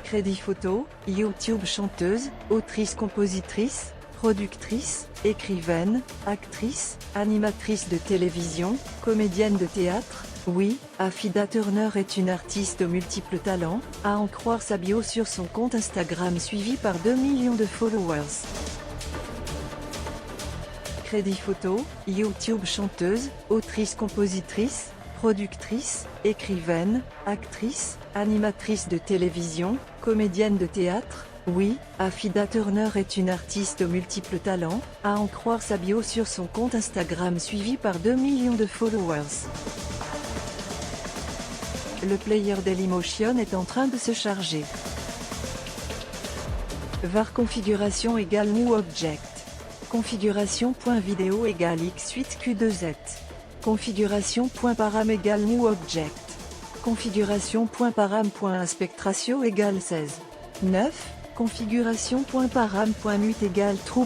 Crédit photo, YouTube chanteuse, autrice-compositrice, productrice, écrivaine, actrice, animatrice de télévision, comédienne de théâtre. Oui, Affida Turner est une artiste aux multiples talents, à en croire sa bio sur son compte Instagram suivi par 2 millions de followers. Crédit photo, YouTube chanteuse, autrice-compositrice, productrice, écrivaine, actrice, animatrice de télévision, comédienne de théâtre. Oui, Affida Turner est une artiste aux multiples talents, à en croire sa bio sur son compte Instagram suivi par 2 millions de followers. Le player Dailymotion est en train de se charger. var configuration égale new object. Configuration.video égale x8q2z. Configuration.param égale new object. Configuration.param.aspect-ratio égale 16. 9. Configuration.param.mute égale true.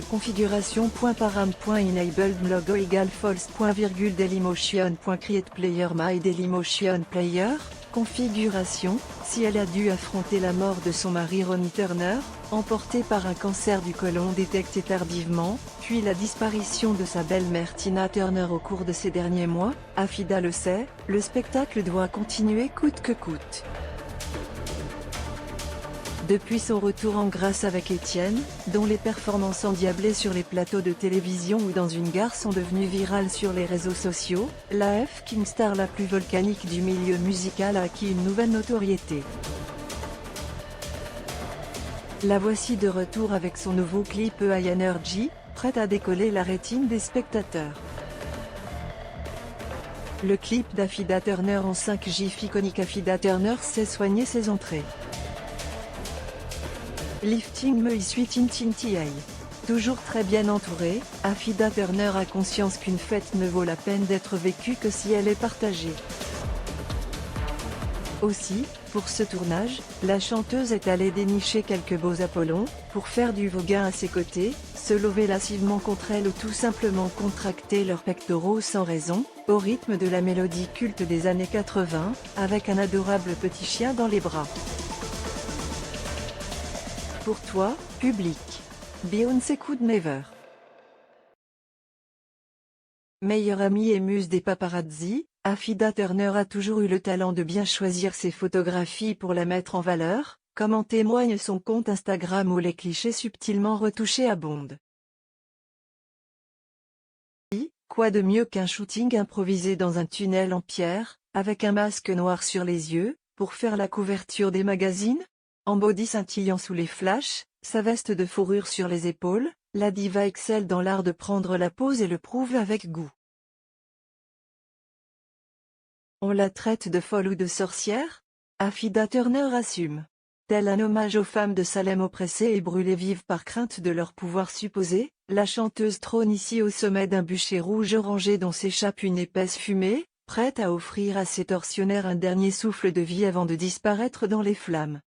Configuration.param.enabled logo égale false. Dailymotion.create player my Dailymotion player. Configuration, si elle a dû affronter la mort de son mari Ronnie Turner, emporté par un cancer du côlon détecté tardivement, puis la disparition de sa belle-mère Tina Turner au cours de ces derniers mois, Affida le sait, le spectacle doit continuer coûte que coûte. Depuis son retour en grâce avec Étienne, dont les performances endiablées sur les plateaux de télévision ou dans une gare sont devenues virales sur les réseaux sociaux, la F-King star la plus volcanique du milieu musical a acquis une nouvelle notoriété. La voici de retour avec son nouveau clip High Energy, prête à décoller la rétine des spectateurs. Le clip d'Affida Turner en 5 gifs iconique. Affida Turner sait soigner ses entrées. Lifting me suit Tintinti. Toujours très bien entourée, Affida Turner a conscience qu'une fête ne vaut la peine d'être vécue que si elle est partagée. Aussi, pour ce tournage, la chanteuse est allée dénicher quelques beaux Apollons, pour faire du voguing à ses côtés, se lever lascivement contre elle ou tout simplement contracter leurs pectoraux sans raison, au rythme de la mélodie culte des années 80, avec un adorable petit chien dans les bras. Pour toi, public. Beyoncé could never. Meilleure amie et muse des paparazzi, Affida Turner a toujours eu le talent de bien choisir ses photographies pour la mettre en valeur, comme en témoigne son compte Instagram où les clichés subtilement retouchés abondent. Quoi de mieux qu'un shooting improvisé dans un tunnel en pierre, avec un masque noir sur les yeux, pour faire la couverture des magazines? En body scintillant sous les flashs, sa veste de fourrure sur les épaules, la diva excelle dans l'art de prendre la pose et le prouve avec goût. On la traite de folle ou de sorcière? Affida Turner assume. Tel un hommage aux femmes de Salem oppressées et brûlées vives par crainte de leur pouvoir supposé, la chanteuse trône ici au sommet d'un bûcher rouge-orangé dont s'échappe une épaisse fumée, prête à offrir à ses tortionnaires un dernier souffle de vie avant de disparaître dans les flammes.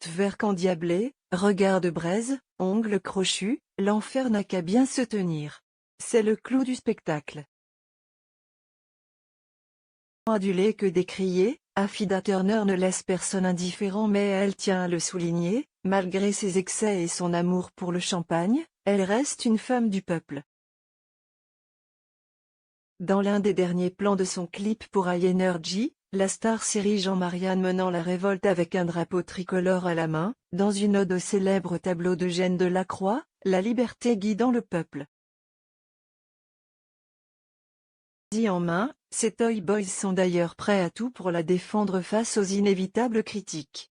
Verre endiablé, regard de braise, ongles crochus, l'enfer n'a qu'à bien se tenir. C'est le clou du spectacle. Adulée que décriée, Affida Turner ne laisse personne indifférent mais elle tient à le souligner, malgré ses excès et son amour pour le champagne, elle reste une femme du peuple. Dans l'un des derniers plans de son clip pour High Energy, la star s'érige en Marianne menant la révolte avec un drapeau tricolore à la main, dans une ode au célèbre tableau d'Eugène Delacroix, la liberté guidant le peuple. En main, ces Toy Boys sont d'ailleurs prêts à tout pour la défendre face aux inévitables critiques.